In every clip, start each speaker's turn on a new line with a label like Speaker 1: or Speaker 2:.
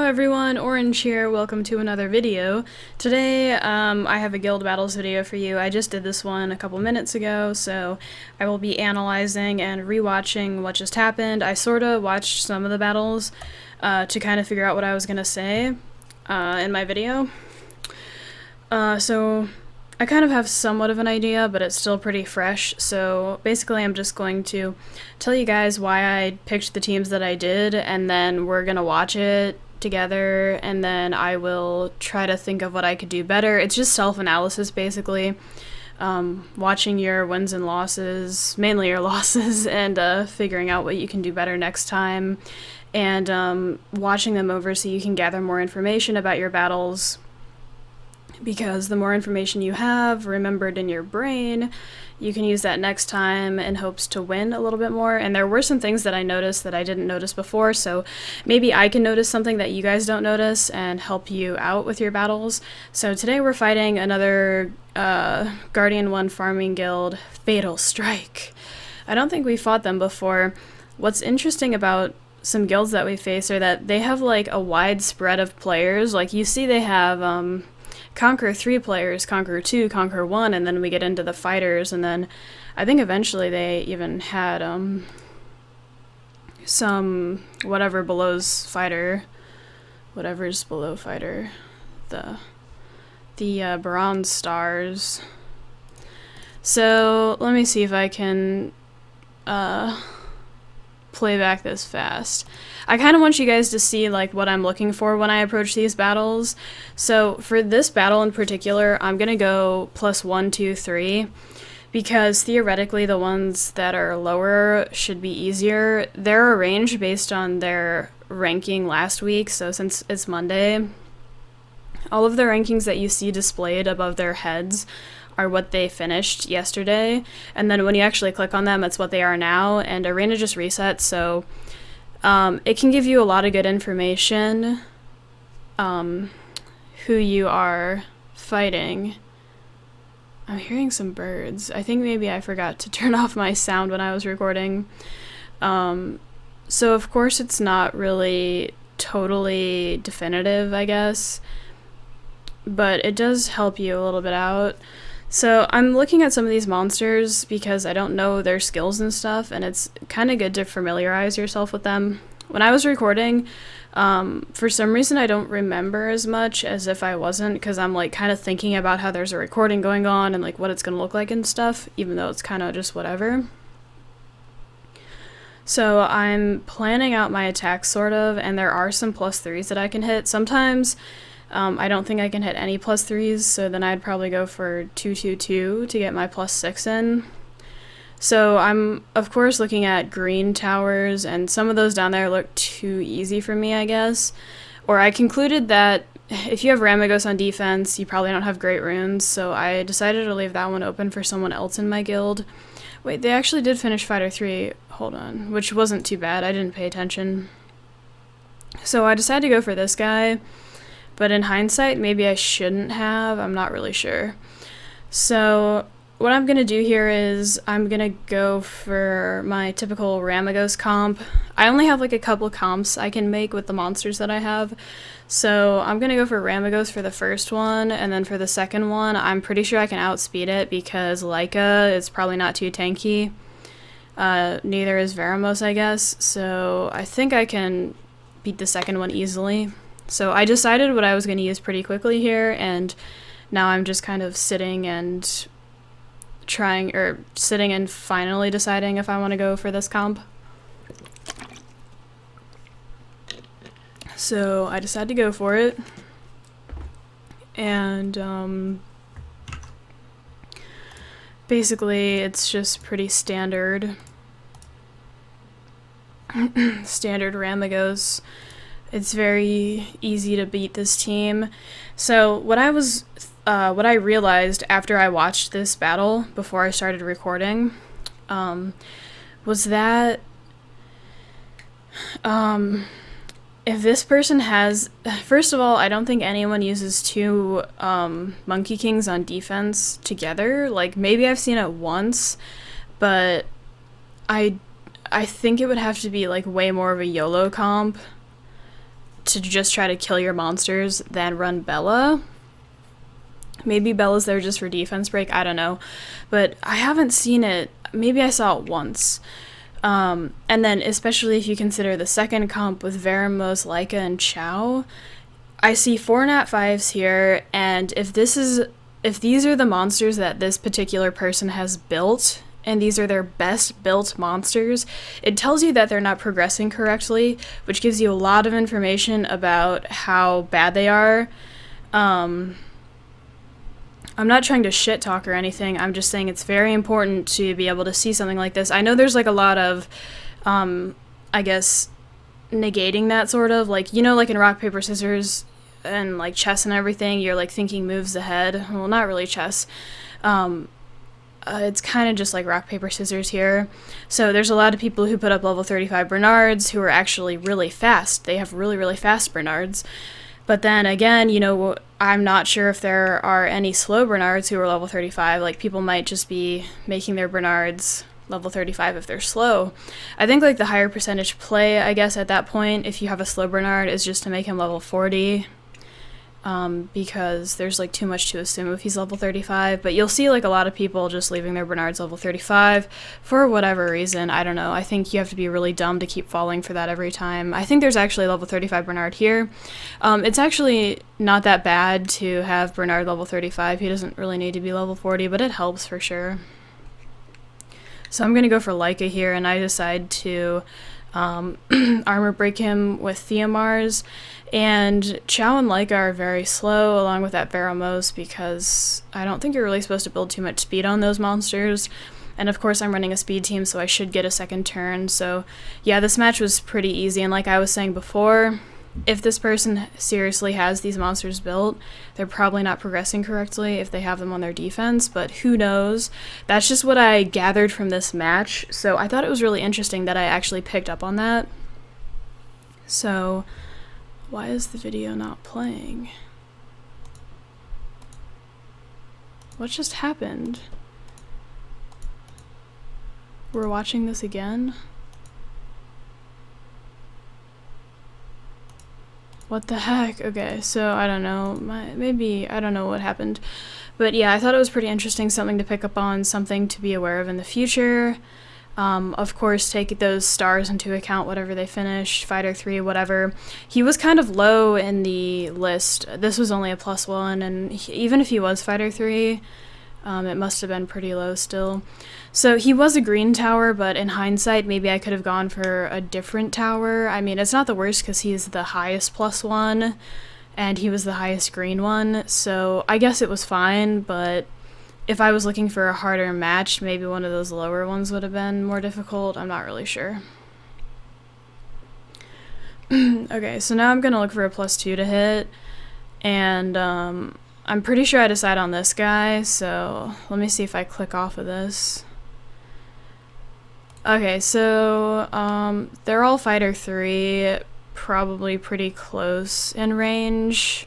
Speaker 1: everyone, Orange here, welcome to another video. Today, I have a guild battles video for you. I just did this one a couple minutes ago, so I will be analyzing and rewatching what just happened. I sorta watched some of the battles to kind of figure out what I was gonna say in my video. So I kind of have somewhat of an idea, but it's still pretty fresh, so basically I'm just going to tell you guys why I picked the teams that I did, and then we're gonna watch it together, and then I will try to think of what I could do better. It's just self-analysis, basically. Watching your wins and losses, mainly your losses, and figuring out what you can do better next time, and watching them over so you can gather more information about your battles. Because the more information you have remembered in your brain, you can use that next time in hopes to win a little bit more. And there were some things that I noticed that I didn't notice before, so maybe I can notice something that you guys don't notice and help you out with your battles. So today we're fighting another Guardian 1 farming guild, Fatal Strike. I don't think we fought them before. What's interesting about some guilds that we face are that they have like a wide spread of players. Like you see they have Conquer 3 players, Conquer 2, Conquer 1, and then we get into the fighters, and then I think eventually they even had some whatever's below fighter, the bronze stars. So let me see if I can play back this fast. I kind of want you guys to see like what I'm looking for when I approach these battles. So for this battle in particular, I'm gonna go +1, 2, 3, because theoretically the ones that are lower should be easier. They're arranged based on their ranking last week, so since it's Monday, all of the rankings that you see displayed above their heads are what they finished yesterday, and then when you actually click on them, it's what they are now, and Arena just resets, so it can give you a lot of good information who you are fighting. I'm hearing some birds. I think maybe I forgot to turn off my sound when I was recording. So of course it's not really totally definitive, I guess, but it does help you a little bit out. So I'm looking at some of these monsters because I don't know their skills and stuff, and it's kind of good to familiarize yourself with them. When I was recording, for some reason I don't remember as much as if I wasn't, because I'm like kind of thinking about how there's a recording going on and like what it's going to look like and stuff, even though it's kind of just whatever. So I'm planning out my attacks sort of, and there are some +3s that I can hit. Sometimes I don't think I can hit any +3s, so then I'd probably go for 2, 2, 2 to get my +6 in. So I'm, of course, looking at green towers, and some of those down there look too easy for me, I guess. Or I concluded that if you have Ramagos on defense, you probably don't have great runes, so I decided to leave that one open for someone else in my guild. Wait, they actually did finish Fighter 3, hold on, which wasn't too bad, I didn't pay attention. So I decided to go for this guy. But in hindsight, maybe I shouldn't have. I'm not really sure. So what I'm going to do here is I'm going to go for my typical Ramagos comp. I only have like a couple comps I can make with the monsters that I have. So I'm going to go for Ramagos for the first one, and then for the second one, I'm pretty sure I can outspeed it because Leica is probably not too tanky. Neither is Veramos, I guess. So I think I can beat the second one easily. So I decided what I was going to use pretty quickly here, and now I'm just kind of sitting and finally deciding if I want to go for this comp. So I decided to go for it, and basically it's just pretty standard Ramagos. It's very easy to beat this team. So what I realized after I watched this battle before I started recording was that if this person has, first of all, I don't think anyone uses 2 Monkey Kings on defense together. Like maybe I've seen it once, but I think it would have to be like way more of a YOLO comp. to just try to kill your monsters than run Bella. Maybe Bella's there just for defense break, I don't know. But I haven't seen it. Maybe I saw it once. And then especially if you consider the second comp with Vero, Leica, and Chow, I see 4 nat 5s here, and if these are the monsters that this particular person has built, and these are their best built monsters, it tells you that they're not progressing correctly, which gives you a lot of information about how bad they are. I'm not trying to shit talk or anything, I'm just saying it's very important to be able to see something like this. I know there's like a lot of, I guess, negating that sort of, like, you know, like in rock, paper, scissors, and like chess and everything, you're like thinking moves ahead. Well, not really chess. It's kind of just like rock, paper, scissors here. So there's a lot of people who put up level 35 Bernards who are actually really fast. They have really, really fast Bernards. But then again, you know, I'm not sure if there are any slow Bernards who are level 35. Like, people might just be making their Bernards level 35 if they're slow. I think like the higher percentage play, I guess, at that point, if you have a slow Bernard, is just to make him level 40. Because there's like too much to assume if he's level 35, but you'll see like a lot of people just leaving their Bernards level 35 for whatever reason. I don't know. I think you have to be really dumb to keep falling for that every time. I think there's actually a level 35 Bernard here. It's actually not that bad to have Bernard level 35. He doesn't really need to be level 40, but it helps for sure. So I'm gonna go for Leica here, and I decide to armor break him with Theomars. And Chow and Leica are very slow, along with that Vero, because I don't think you're really supposed to build too much speed on those monsters. And of course I'm running a speed team, so I should get a second turn. So yeah, this match was pretty easy, and like I was saying before, if this person seriously has these monsters built, they're probably not progressing correctly if they have them on their defense, but who knows? That's just what I gathered from this match, so I thought it was really interesting that I actually picked up on that. So why is the video not playing? What just happened? We're watching this again? What the heck? Okay, so I don't know. Maybe, I don't know what happened. But yeah, I thought it was pretty interesting, something to pick up on, something to be aware of in the future. Of course, take those stars into account, whatever they finish, Fighter 3, whatever. He was kind of low in the list. This was only a +1, and even if he was Fighter 3, it must have been pretty low still. So he was a green tower, but in hindsight, maybe I could have gone for a different tower. I mean, it's not the worst because he's the highest +1, and he was the highest green one, so I guess it was fine, but if I was looking for a harder match, maybe one of those lower ones would have been more difficult. I'm not really sure. Okay, so now I'm gonna look for a +2 to hit, and I'm pretty sure I decide on this guy, so let me see if I click off of this. Okay, so they're all Fighter 3, probably pretty close in range.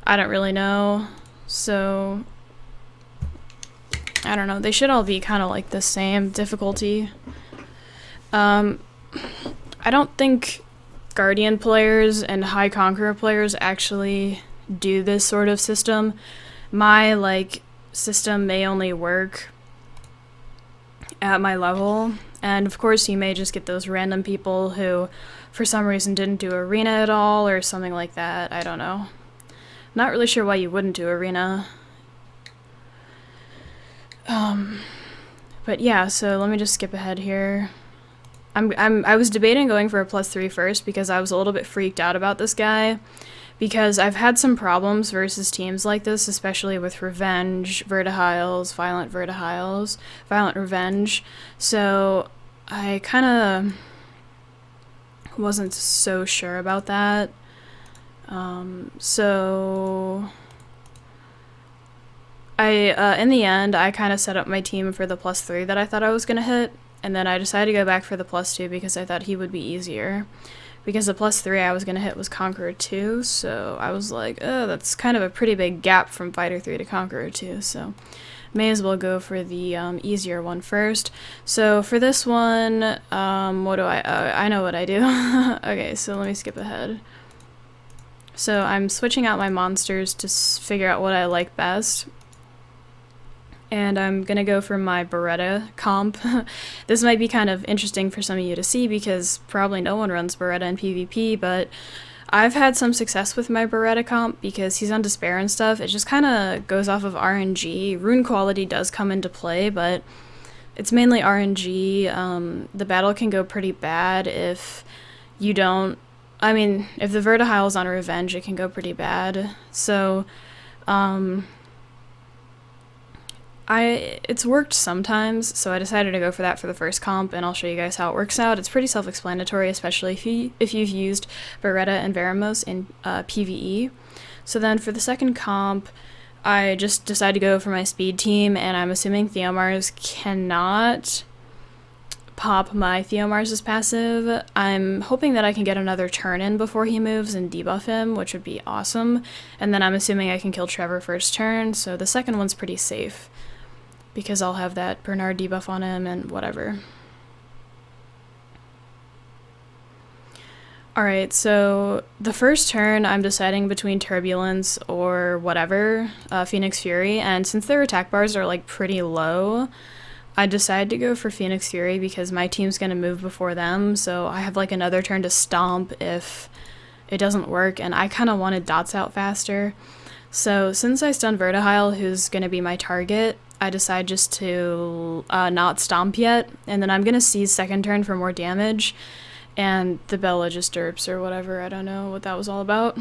Speaker 1: I don't really know, so I don't know. They should all be kind of like the same difficulty. I don't think Guardian players and High Conqueror players actually do this sort of system. My like system may only work at my level, and of course you may just get those random people who for some reason didn't do arena at all or something like that. I don't know. Not really sure why you wouldn't do arena. But yeah, so let me just skip ahead here. I was debating going for a +3 first because I was a little bit freaked out about this guy, because I've had some problems versus teams like this, especially with Revenge, Vertihiles, Violent Revenge, so I kind of wasn't so sure about that. So in the end, I kind of set up my team for the +3 that I thought I was going to hit, and then I decided to go back for the +2 because I thought he would be easier. Because the +3 I was going to hit was Conqueror 2, so I was like, oh, that's kind of a pretty big gap from Fighter 3 to Conqueror 2, so may as well go for the easier one first. So for this one, what do I know what I do. Okay, so let me skip ahead. So I'm switching out my monsters to figure out what I like best. And I'm going to go for my Beretta comp. This might be kind of interesting for some of you to see because probably no one runs Beretta in PvP, but I've had some success with my Beretta comp because he's on Despair and stuff. It just kind of goes off of RNG. Rune quality does come into play, but it's mainly RNG. The battle can go pretty bad if you don't... I mean, if the Velajuel's on Revenge, it can go pretty bad. So, it's worked sometimes, so I decided to go for that for the first comp, and I'll show you guys how it works out. It's pretty self-explanatory, especially if you've used Beretta and Veramos in PvE. So then for the second comp, I just decided to go for my speed team, and I'm assuming Theomars cannot pop my Theomars' passive. I'm hoping that I can get another turn in before he moves and debuff him, which would be awesome. And then I'm assuming I can kill Trevor first turn, so the second one's pretty safe, because I'll have that Bernard debuff on him and whatever. Alright, so the first turn I'm deciding between Turbulence or whatever, Phoenix Fury, and since their attack bars are like pretty low, I decided to go for Phoenix Fury because my team's going to move before them, so I have like another turn to stomp if it doesn't work, and I kind of wanted dots out faster. So since I stunned Velajuel, who's going to be my target, I decide just to not stomp yet, and then I'm going to seize second turn for more damage, and the Bella just derps or whatever. I don't know what that was all about.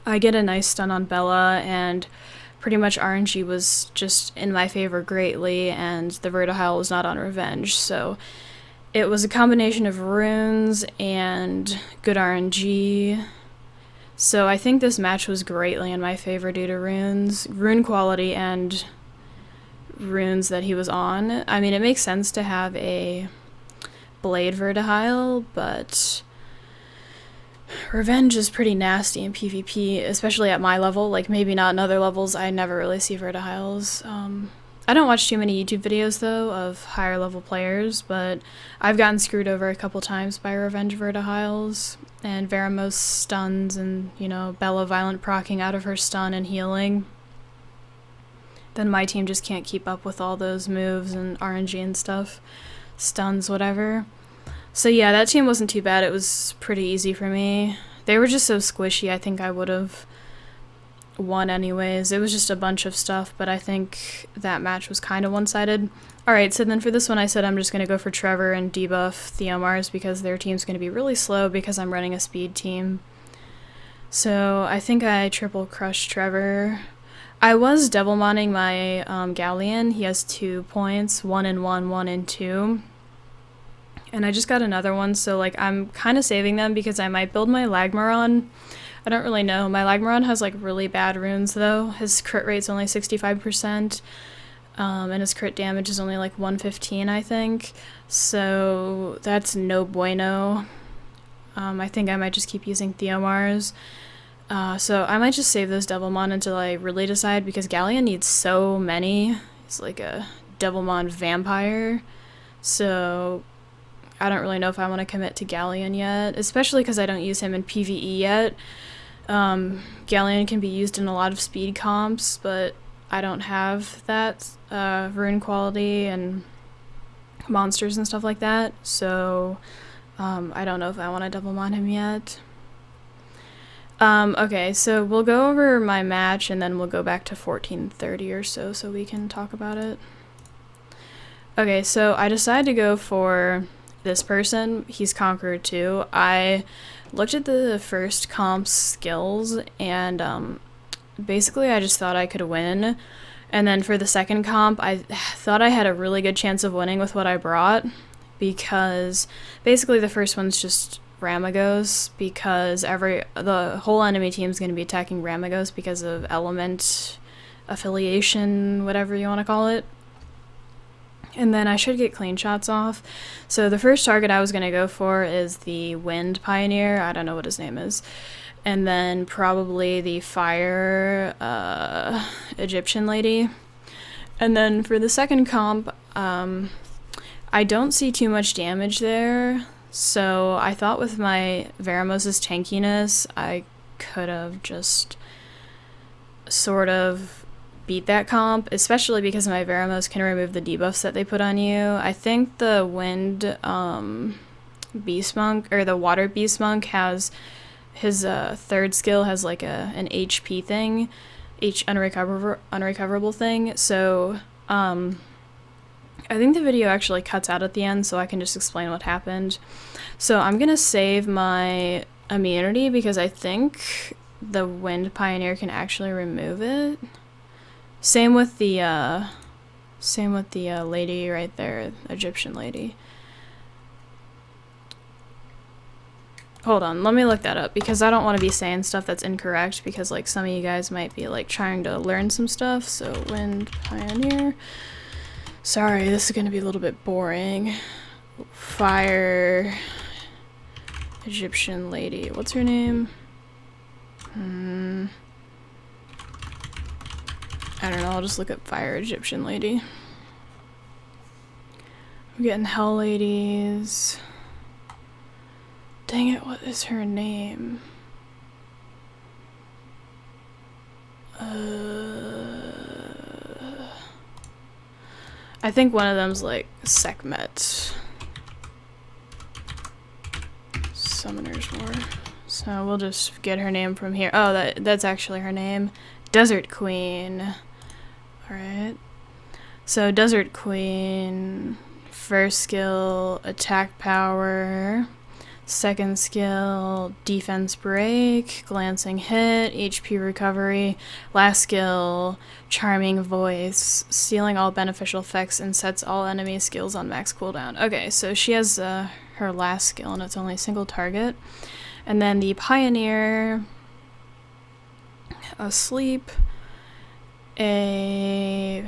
Speaker 1: I get a nice stun on Bella, and pretty much RNG was just in my favor greatly, and the Velajuel was not on Revenge, so it was a combination of runes and good RNG. So I think this match was greatly in my favor due to runes, rune quality, and runes that he was on. I mean, it makes sense to have a Blade Velajuel, but Revenge is pretty nasty in PvP, especially at my level. Like, maybe not in other levels. I never really see Velajuels. I don't watch too many YouTube videos, though, of higher level players, but I've gotten screwed over a couple times by Revenge Velajuels, and Veramos stuns, and, you know, Bella Violent proccing out of her stun and healing. Then my team just can't keep up with all those moves and RNG and stuff. Stuns, whatever. So yeah, that team wasn't too bad. It was pretty easy for me. They were just so squishy, I think I would have won anyways. It was just a bunch of stuff, but I think that match was kind of one-sided. Alright, so then for this one I said I'm just going to go for Trevor and debuff Theomars because their team's going to be really slow because I'm running a speed team. So I think I triple crushed Trevor. I was double modding my Galleon. He has 2 points, 1 and 1, 1 and 2. And I just got another one, so like I'm kind of saving them because I might build my Lagmaron. I don't really know. My Lagmaron has like really bad runes though. His crit rate's only 65%, and his crit damage is only like 115, I think. So that's no bueno. I think I might just keep using Theomars. So I might just save those Devilmon until I really decide, because Galleon needs so many. He's like a Devilmon vampire. So I don't really know if I want to commit to Galleon yet, especially because I don't use him in PvE yet. Galleon can be used in a lot of speed comps, but I don't have that rune quality and monsters and stuff like that, so I don't know if I want to double mon him yet. Okay, so we'll go over my match and then we'll go back to 1430 or so we can talk about it. Okay, so I decided to go for this person. He's Conqueror 2. I looked at the first comp's skills and basically I just thought I could win. And then for the second comp, I thought I had a really good chance of winning with what I brought, because basically the first one's just Ramagos, because the whole enemy team is going to be attacking Ramagos because of element affiliation, whatever you want to call it. And then I should get clean shots off. So the first target I was going to go for is the Wind Pioneer. I don't know what his name is. And then probably the Fire Egyptian lady. And then for the second comp, I don't see too much damage there. So I thought with my Veramos' tankiness, I could have just sort of beat that comp, especially because my Veromos can remove the debuffs that they put on you. I think the Wind Beast Monk, or the Water Beast Monk, has his third skill has like an HP thing, unrecoverable thing. So I think the video actually cuts out at the end, so I can just explain what happened. So I'm gonna save my immunity because I think the Wind Pioneer can actually remove it. Same with the lady right there, Egyptian lady. Hold on, let me look that up because I don't want to be saying stuff that's incorrect because like some of you guys might be like trying to learn some stuff. So Wind Pioneer. Sorry, this is going to be a little bit boring. Fire Egyptian lady. What's her name? I don't know, I'll just look up Fire Egyptian lady. I'm getting Hell ladies. Dang it, what is her name? I think one of them's like Sekhmet. Summoner's War. So we'll just get her name from here. Oh, that's actually her name. Desert Queen. Alright. So Desert Queen, first skill, attack power. Second skill, defense break, glancing hit, HP recovery. Last skill, charming voice, stealing all beneficial effects and sets all enemy skills on max cooldown. Okay, so she has her last skill and it's only a single target. And then the Pioneer, Asleep, a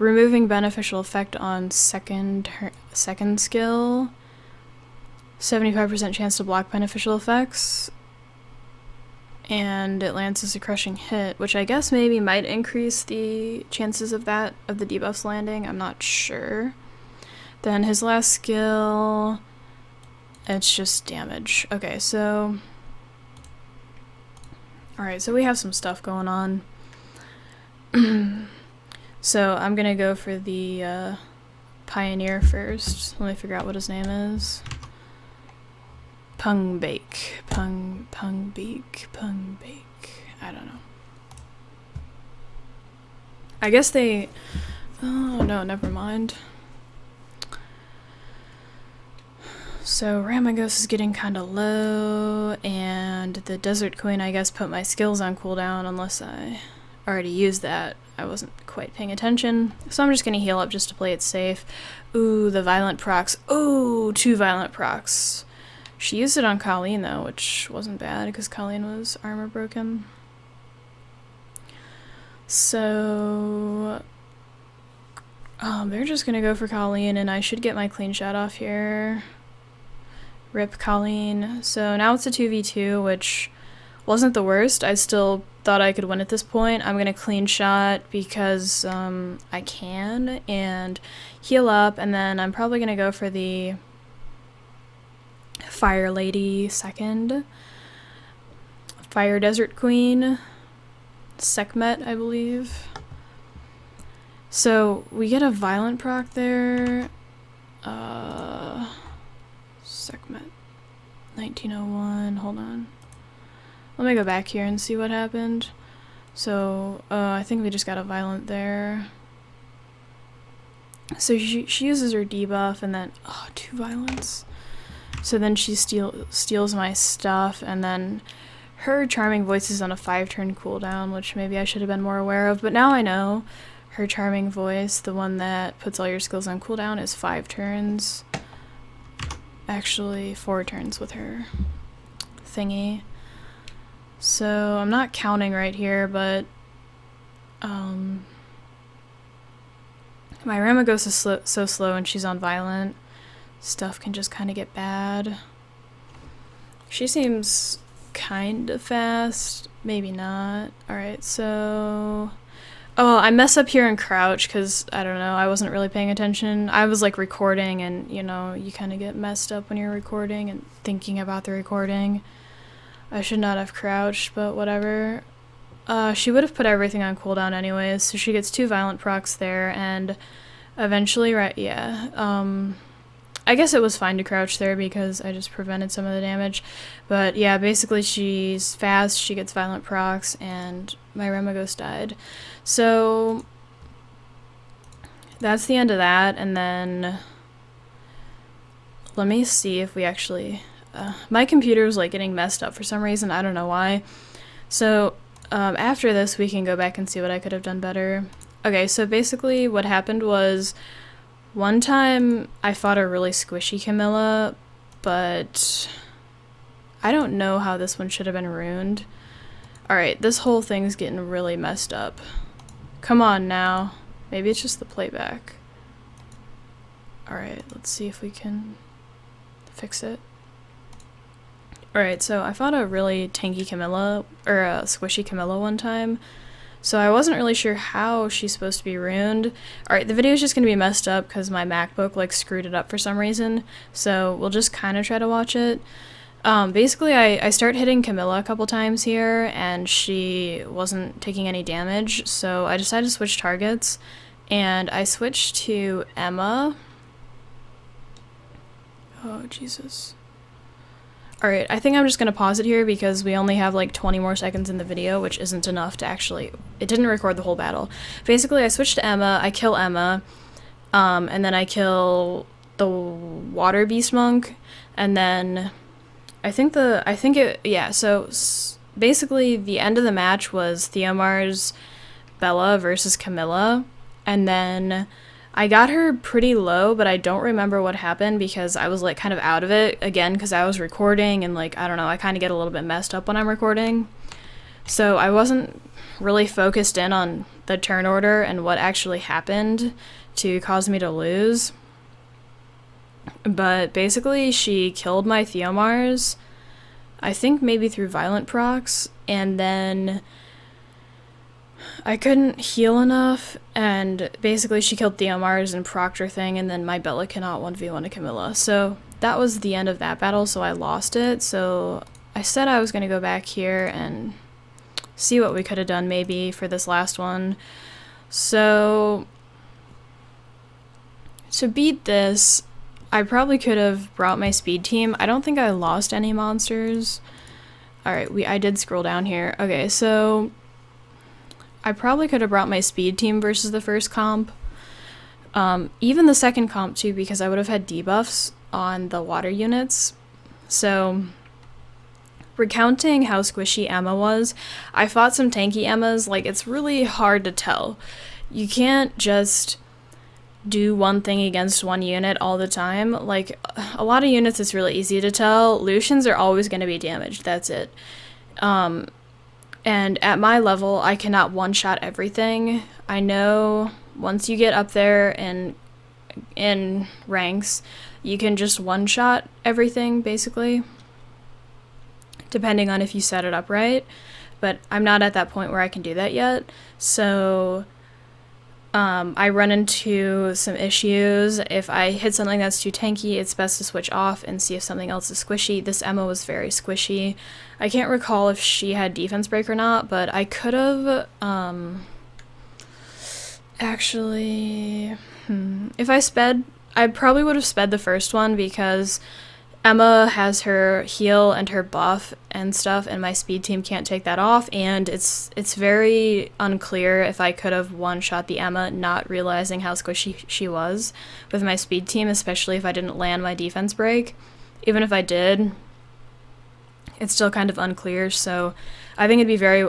Speaker 1: removing beneficial effect on second skill. 75% chance to block beneficial effects, and it lands as a crushing hit, which I guess maybe might increase the chances of the debuffs landing. I'm not sure. Then his last skill, it's just damage. Okay, so alright, so we have some stuff going on. So I'm gonna go for the Pioneer first. Let me figure out what his name is. Pung Bake. Pung Bake. I don't know. I guess they... Oh, no, never mind. So Ramagos is getting kind of low, and the Desert Queen, I guess, put my skills on cooldown unless I already used that. I wasn't quite paying attention. So I'm just going to heal up just to play it safe. Ooh, the Violent procs. Ooh, 2 Violent procs. She used it on Colleen, though, which wasn't bad, because Colleen was armor broken. So... they're just gonna go for Colleen, and I should get my clean shot off here. Rip Colleen. So now it's a 2v2, which wasn't the worst. I still thought I could win at this point. I'm gonna clean shot because I can, and heal up, and then I'm probably gonna go for the Fire Lady second. Fire Desert Queen. Sekhmet, I believe. So we get a violent proc there. Sekhmet. 1901. Hold on. Let me go back here and see what happened. So I think we just got a violent there. So she uses her debuff and then 2 violence. So then she steals my stuff, and then her Charming Voice is on a 5-turn cooldown, which maybe I should have been more aware of, but now I know. Her Charming Voice, the one that puts all your skills on cooldown, is 5 turns. Actually, 4 turns with her thingy. So I'm not counting right here, but my Ramagos is so slow and she's on Violent. Stuff can just kind of get bad. She seems kind of fast. Maybe not. Alright, so... Oh, I mess up here in crouch because, I don't know, I wasn't really paying attention. I was, like, recording, and, you know, you kind of get messed up when you're recording and thinking about the recording. I should not have crouched, but whatever. She would have put everything on cooldown anyways, so she gets 2 violent procs there, and eventually, right, yeah, I guess it was fine to crouch there because I just prevented some of the damage, but yeah, basically she's fast, she gets violent procs, and my Remagos died. So that's the end of that, and then let me see if we actually, my computer was like getting messed up for some reason, I don't know why. So after this, we can go back and see what I could have done better. Okay, so basically what happened was, one time I fought a really squishy Camilla, but I don't know how this one should have been ruined. Alright, this whole thing's getting really messed up. Come on now. Maybe it's just the playback. Alright, let's see if we can fix it. Alright, so I fought a really tanky Camilla, or a squishy Camilla one time, so I wasn't really sure how she's supposed to be ruined. Alright, the video is just going to be messed up because my MacBook like screwed it up for some reason, so we'll just kind of try to watch it. Basically, I start hitting Camilla a couple times here, and she wasn't taking any damage, so I decided to switch targets, and I switched to Emma. Oh, Jesus. Alright, I think I'm just going to pause it here because we only have like 20 more seconds in the video, which isn't enough to actually... It didn't record the whole battle. Basically, I switched to Emma, I kill Emma, and then I kill the Water Beast Monk, and then so basically the end of the match was Theomars, Bella versus Camilla, and then I got her pretty low, but I don't remember what happened because I was like kind of out of it again because I was recording and like, I don't know, I kind of get a little bit messed up when I'm recording. So I wasn't really focused in on the turn order and what actually happened to cause me to lose. But basically she killed my Theomars, I think maybe through violent procs, and then I couldn't heal enough, and basically she killed Theomars and Proctor thing, and then my Bella cannot 1v1 a Camilla. So that was the end of that battle, so I lost it. So I said I was going to go back here and see what we could have done maybe for this last one. So to beat this, I probably could have brought my speed team. I don't think I lost any monsters. Alright, I did scroll down here. Okay, so I probably could have brought my speed team versus the first comp. Even the second comp too, because I would have had debuffs on the water units. So, recounting how squishy Emma was, I fought some tanky Emmas. Like, it's really hard to tell. You can't just do one thing against one unit all the time. Like, a lot of units it's really easy to tell. Lucians are always going to be damaged, that's it. And at my level, I cannot one-shot everything. I know once you get up there in ranks, you can just one-shot everything, basically, depending on if you set it up right. But I'm not at that point where I can do that yet, so I run into some issues. If I hit something that's too tanky, it's best to switch off and see if something else is squishy. This Emma was very squishy. I can't recall if she had defense break or not, but I could have, actually, if I sped, I probably would have sped the first one because Emma has her heal and her buff and stuff, and my speed team can't take that off, and it's very unclear if I could have one-shot the Emma, not realizing how squishy she was with my speed team, especially if I didn't land my defense break. Even if I did, it's still kind of unclear, so I think it'd be very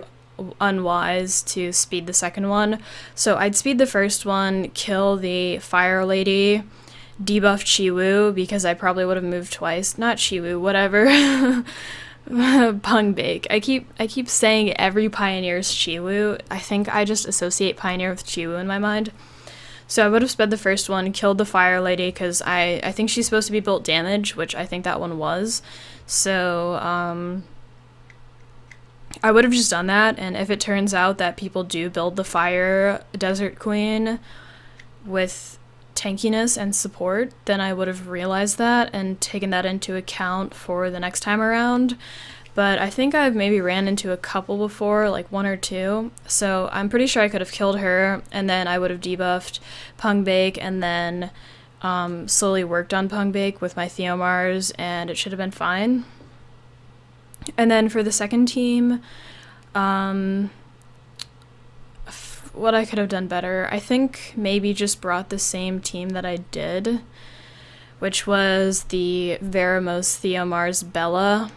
Speaker 1: unwise to speed the second one. So I'd speed the first one, kill the Fire Lady, debuff Chiwu, because I probably would have moved twice. Not Chiwu, whatever. Pung Bake. I keep saying every Pioneer's Chiwu. I think I just associate Pioneer with Chiwu in my mind. So I would have sped the first one, killed the Fire Lady, because I think she's supposed to be built damage, which I think that one was. So, I would have just done that, and if it turns out that people do build the Fire Desert Queen with tankiness and support, then I would have realized that and taken that into account for the next time around. but I think I've maybe ran into a couple before, like 1 or 2, so I'm pretty sure I could have killed her, and then I would have debuffed Pung Bake, and then slowly worked on Pung Bake with my Theomars, and it should have been fine. And then for the second team, what I could have done better, I think maybe just brought the same team that I did, which was the Vero, Theomars, Bella,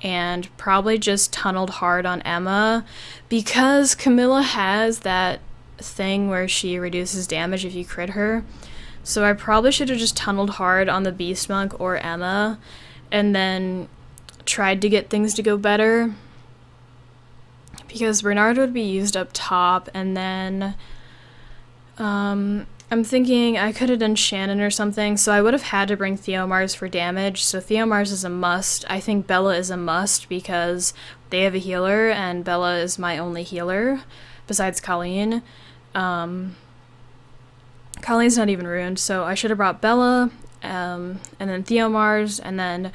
Speaker 1: and probably just tunneled hard on Emma, because Camilla has that thing where she reduces damage if you crit her. So I probably should have just tunneled hard on the Beast Monk or Emma, and then tried to get things to go better, because Bernard would be used up top, and then I'm thinking I could have done Shannon or something, so I would have had to bring Theomars for damage, so Theomars is a must. I think Bella is a must because they have a healer, and Bella is my only healer, besides Galleon. Colleen's not even ruined, so I should have brought Bella, and then Theomars, and then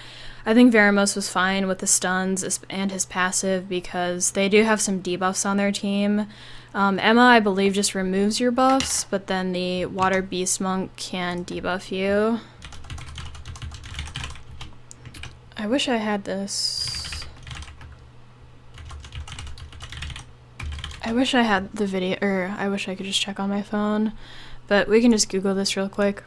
Speaker 1: I think Veramos was fine with the stuns and his passive because they do have some debuffs on their team. Emma, I believe, just removes your buffs, but then the Water Beast Monk can debuff you. I wish I had this. I wish I had the video, or I wish I could just check on my phone, but we can just Google this real quick.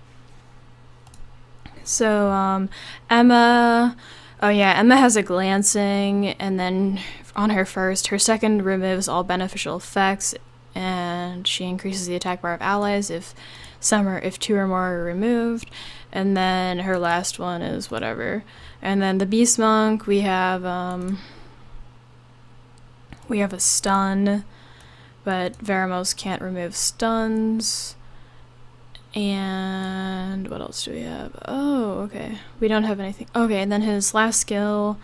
Speaker 1: So, Emma, oh yeah, Emma has a glancing, and then on her first, her second removes all beneficial effects, and she increases the attack bar of allies if 2 or more are removed, and then her last one is whatever. And then the Beast Monk, we have a stun, but Veramos can't remove stuns. And what else do we have? Oh, okay. We don't have anything. Okay, and then his last skill,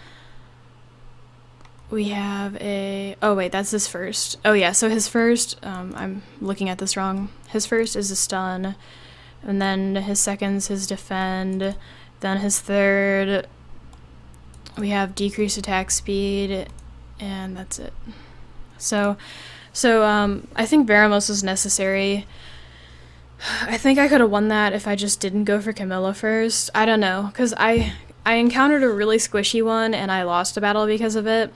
Speaker 1: we have a... Oh, wait, that's his first. Oh, yeah, so his first, I'm looking at this wrong. His first is a stun, and then his second's his defend, then his third, we have decreased attack speed, and that's it. So I think Veramos is necessary. I think I could have won that if I just didn't go for Camilla first. I don't know, because I encountered a really squishy one and I lost a battle because of it.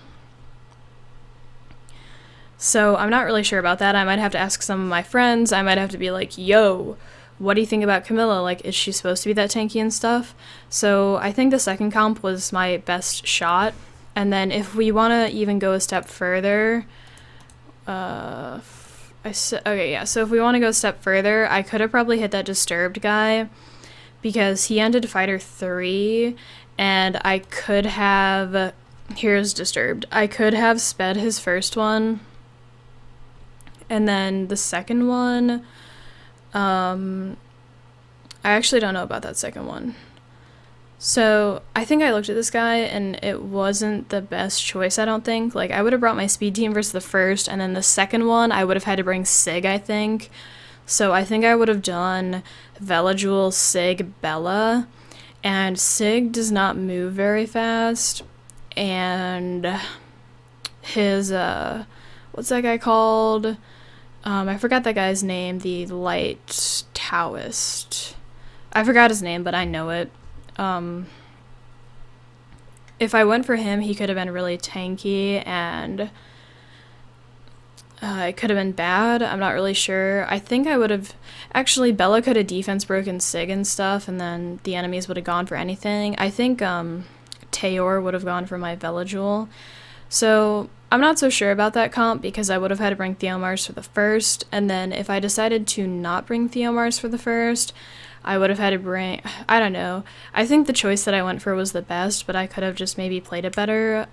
Speaker 1: So I'm not really sure about that. I might have to ask some of my friends. I might have to be like, yo, what do you think about Camilla? Like, is she supposed to be that tanky and stuff? So I think the second comp was my best shot. And then if we want to even go a step further, okay, yeah, so if we want to go a step further, I could have probably hit that Disturbed guy, because he ended Fighter 3, and I could have, here's Disturbed, I could have sped his first one, and then the second one, I actually don't know about that second one. So I think I looked at this guy and it wasn't the best choice, I don't think. Like, I would have brought my speed team versus the first, and then the second one I would have had to bring Sig, I think. So I think I would have done Velajuel, Sig, Bella, and Sig does not move very fast, and his, what's that guy called? I forgot that guy's name, the Light Taoist. I forgot his name, but I know it. If I went for him, he could have been really tanky, and it could have been bad. I'm not really sure. I think I would have... Actually, Bella could have defense broken Sig and stuff, and then the enemies would have gone for anything. I think Theo would have gone for my Velajuel. So I'm not so sure about that comp, because I would have had to bring Theomars for the first, and then if I decided to not bring Theomars for the first, I would have had to bring, I don't know. I think the choice that I went for was the best, but I could have just maybe played it better.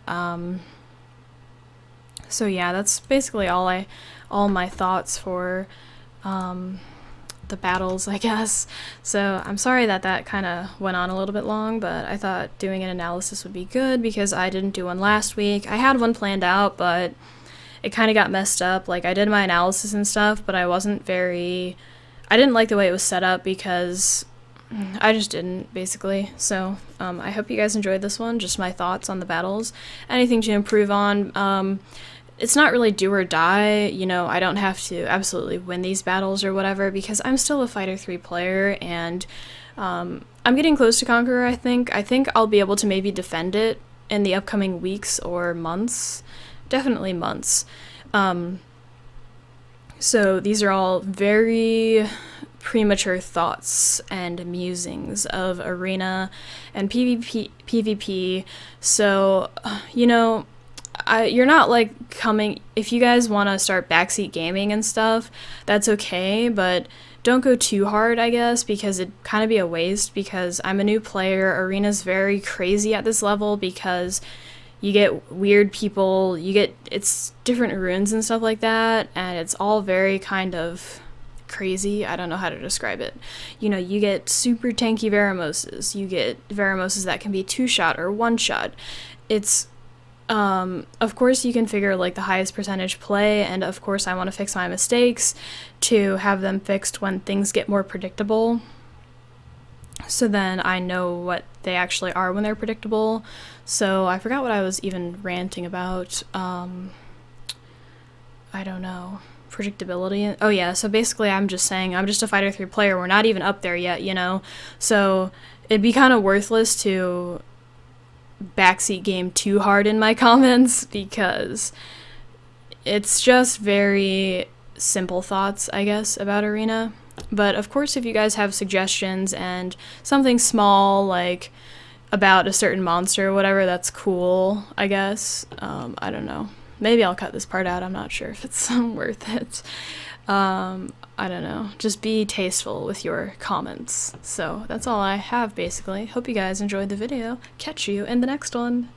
Speaker 1: So yeah, that's basically all my thoughts for the battles, I guess. So I'm sorry that kind of went on a little bit long, but I thought doing an analysis would be good because I didn't do one last week. I had one planned out, but it kind of got messed up. Like, I did my analysis and stuff, but I didn't like the way it was set up because I just didn't, basically. So I hope you guys enjoyed this one, just my thoughts on the battles. Anything to improve on. It's not really do or die, you know, I don't have to absolutely win these battles or whatever, because I'm still a Fighter 3 player, and I'm getting close to Conqueror, I think. I think I'll be able to maybe defend it in the upcoming weeks or months. Definitely months. So these are all very premature thoughts and musings of Arena and PvP. So, you know, you're not like coming, if you guys want to start backseat gaming and stuff, that's okay, but don't go too hard, I guess, because it'd kind of be a waste, because I'm a new player. Arena's very crazy at this level because you get weird people, it's different runes and stuff like that, and it's all very kind of crazy. I don't know how to describe it. You know, you get super tanky Veramoses, you get Veramoses that can be 2-shot or 1-shot. It's of course you can figure like the highest percentage play, and of course I want to fix my mistakes to have them fixed when things get more predictable, so then I know what they actually are when they're predictable. So I forgot what I was even ranting about. I don't know. Predictability. Oh yeah, so basically I'm just saying I'm just a Fighter 3 player. We're not even up there yet, you know? So it'd be kind of worthless to backseat game too hard in my comments, because it's just very simple thoughts, I guess, about Arena. But of course, if you guys have suggestions and something small, like about a certain monster or whatever, that's cool, I guess. I don't know. Maybe I'll cut this part out. I'm not sure if it's worth it. I don't know. Just be tasteful with your comments. So that's all I have, basically. Hope you guys enjoyed the video. Catch you in the next one.